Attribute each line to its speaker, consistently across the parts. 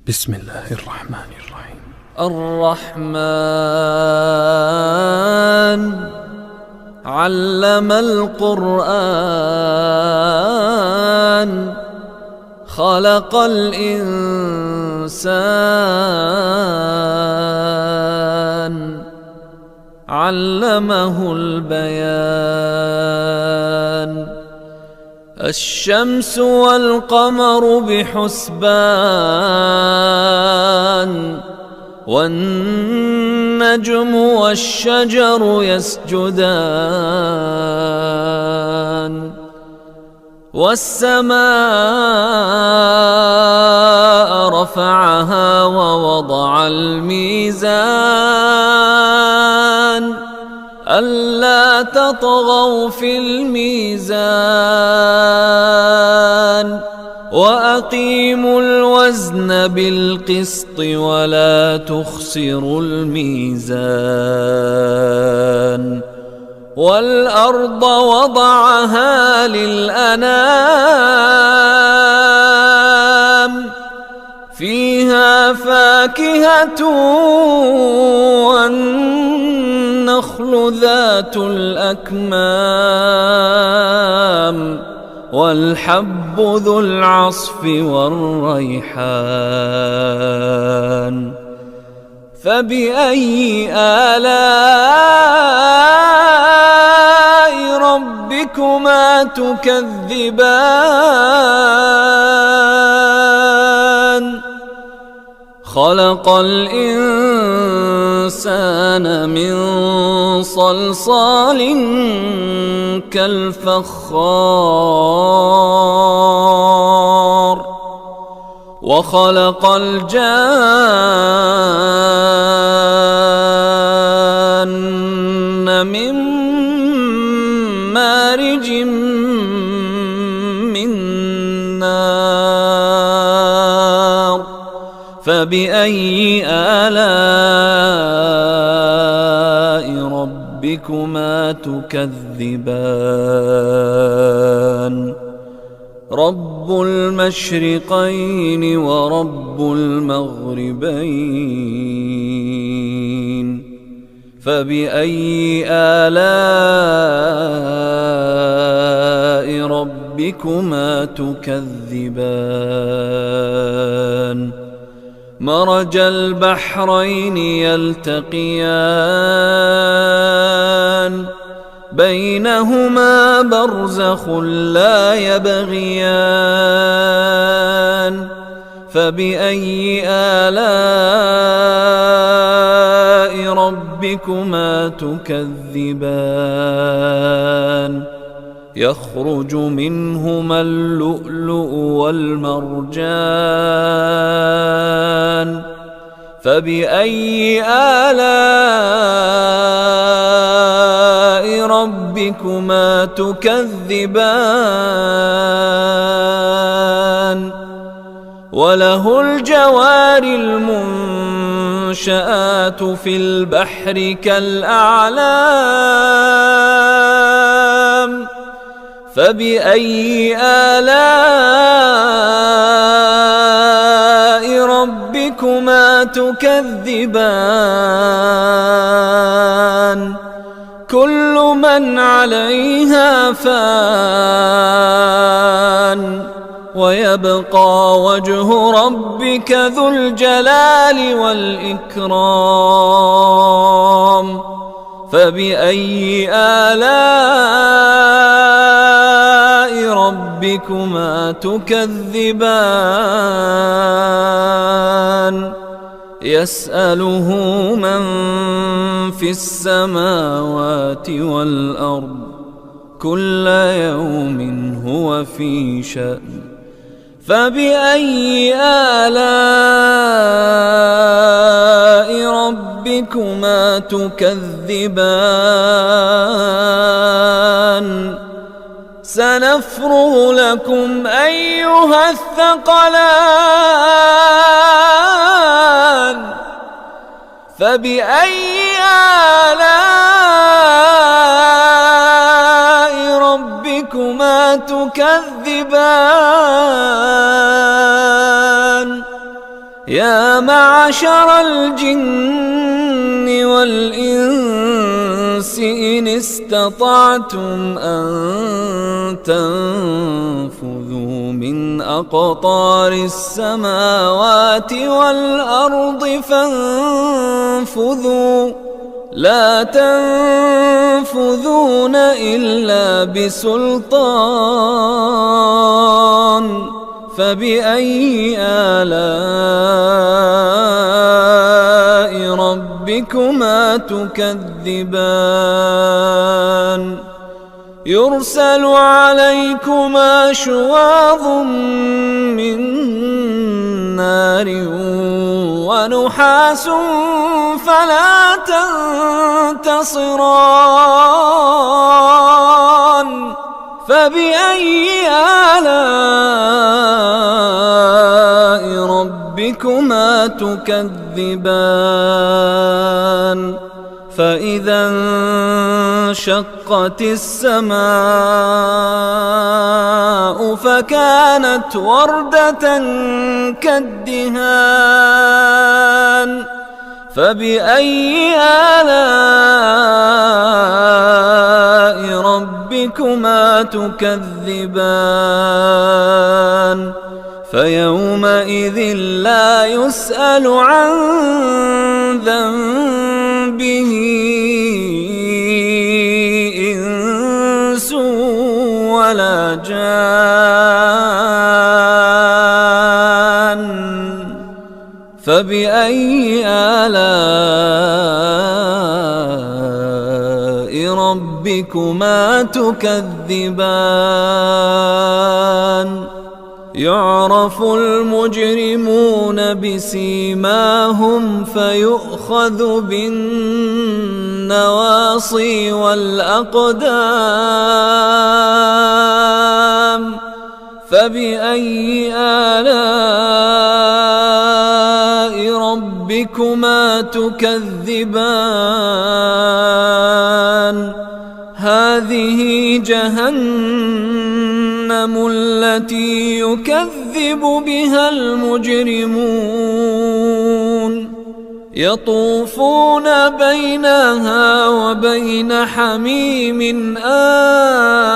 Speaker 1: بسم الله الرحمن الرحيم.
Speaker 2: الرحمن علم القرآن خلق الإنسان علمه البيان الشمس والقمر بحسبان والنجم والشجر يسجدان والسماء رفعها ووضع الميزان ألا تطغوا في الميزان وأقيموا الوزن بالقسط ولا تخسروا الميزان والأرض وضعها للأنام فيها فاكهة والنخل ذات الأكمام والحب ذو العصف والريحان فبأي آلاء ربكما تكذبان خلق الإنسان من صلصال كالفخار وخلق الجان من مارج من نار فبأي آلاء ربكما تكذبان رب المشرقين ورب المغربين فبأي آلاء ربكما تكذبان مرج البحرين يلتقيان بينهما برزخ لا يبغيان فبأي آلاء ربكما تكذبان يخرج منهما اللؤلؤ والمرجان فبأي آلاء ربكما تكذبان وله الجوار المنشآت في البحر كالأعلام فبأي آلاء ربكما تكذبان كل من عليها فان ويبقى وجه ربك ذو الجلال والإكرام فبأي آلاء ربكما تكذبان يسأله من في السماوات والأرض كل يوم هو في شأن فبأي آلاء ربكما تكذبان سنفرغ لكم أيها الثقلان فبأي آلاء ربكما تكذبان يا معشر الجن والإنس إن استطعتم أن تنفذوا من أقطار السماوات والأرض فانفذوا لا تنفذون إلا بسلطان فبأي آلاء ربكما تكذبان يرسل عليكما شواظ من نار ونحاس فلا تنتصران فبأي آلاء ربكما تكذبان فإذا انشقت السماء فكانت وردة كالدهان فبأي آلاء ربكما تكذبان فيومئذ لا يسأل عن ذنبه إنس ولا جان فبأي آلاء ربكما تكذبان يعرف المجرمون بسيماهم فيؤخذ بالنواصي والأقدام فبأي آلاء ربكما تكذبان هذه جهنم التي يكذب بها المجرمون يطوفون بينها وبين حميم آن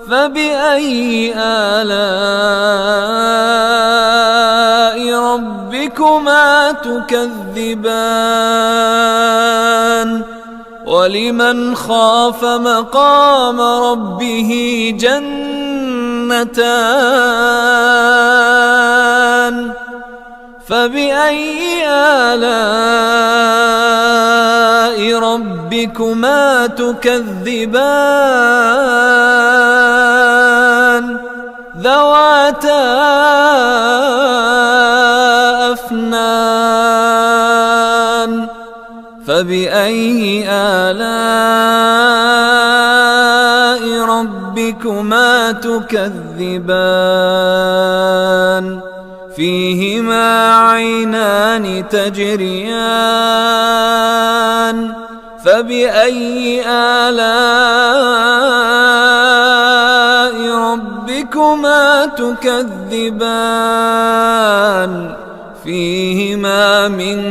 Speaker 2: فبأي آلاء ربكما تكذبان ولمن خاف مقام ربه جنتان فبأي آلاء ربكما تكذبان ذواتا أفنان فبأي آلاء ربكما تكذبان فيهما عينان تجريان فبأي آلاء ربكما تكذبان فيهما من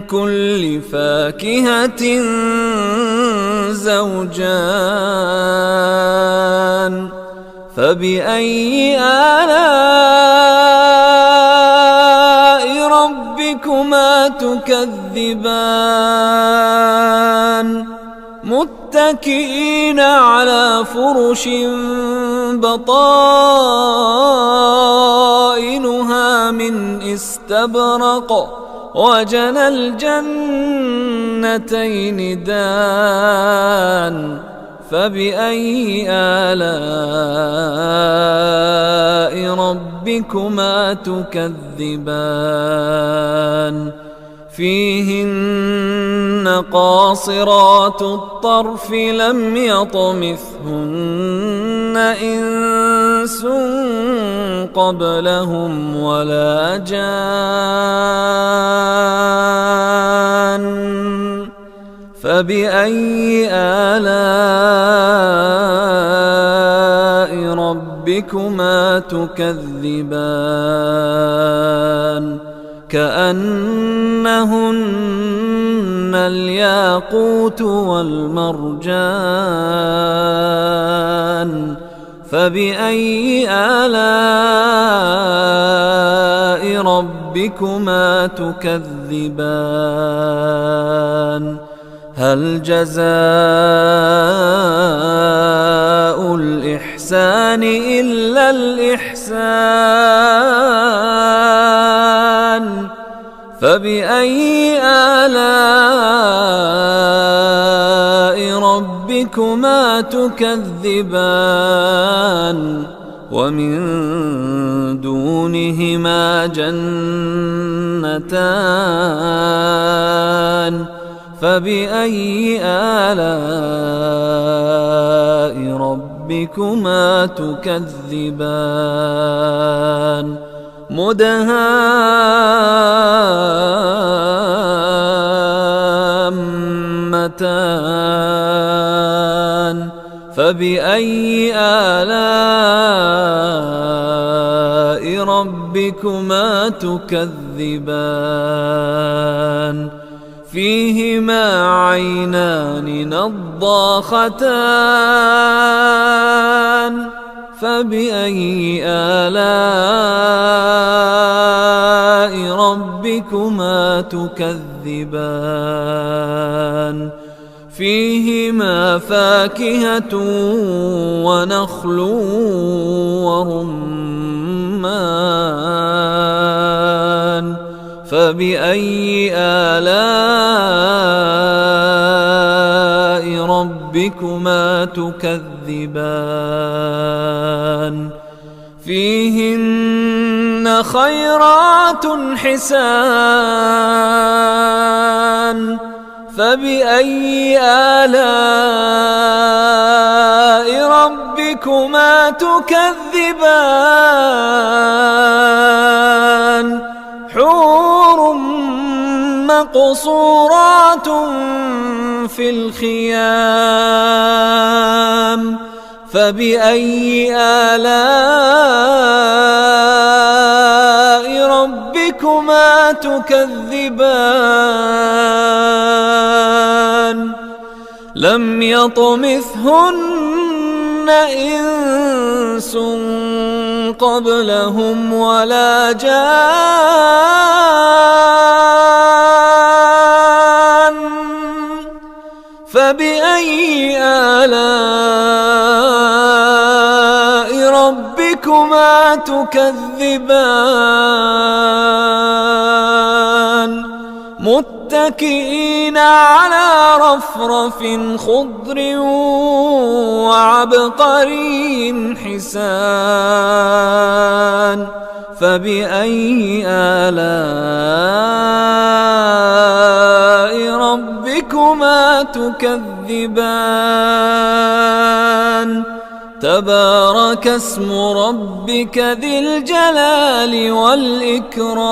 Speaker 2: كل فاكهة زوجان فبأي آلاء ربكما تكذبان متكئين على فرش بطائنها من استبرق وجنى الجنتين دان فبأي آلاء ربكما تكذبان فيهن قاصرات الطرف لم يطمثهن إنس قبلهم ولا جان فبأي آلاء ربكما ربكما تكذبان كأنهن الياقوت والمرجان فبأي آلاء ربكما تكذبان هل جزاء الإحسان إلا الإحسان فبأي آلاء ربكما تكذبان ومن دونهما جنتان فبأي آلاء ربكما تكذبان مدهامتان فبأي آلاء ربكما تكذبان فيهما عينان نضاختان فبأي آلاء ربكما تكذبان فيهما فاكهة ونخل ورمان فبأي آلاء ربكما تكذبان فيهن خيرات حسان فبأي آلاء ربكما تكذبان حور مقصورات في الخيام فبأي آلاء ربكما تكذبان لم يطمثهن إنس قبلهم ولا جان فبأي آلاء ربكما تكذبان متكئين على رفرف خضر وعبقري حسان فبأي آلاء ربكما تكذبان تبارك اسم ربك ذي الجلال والإكرام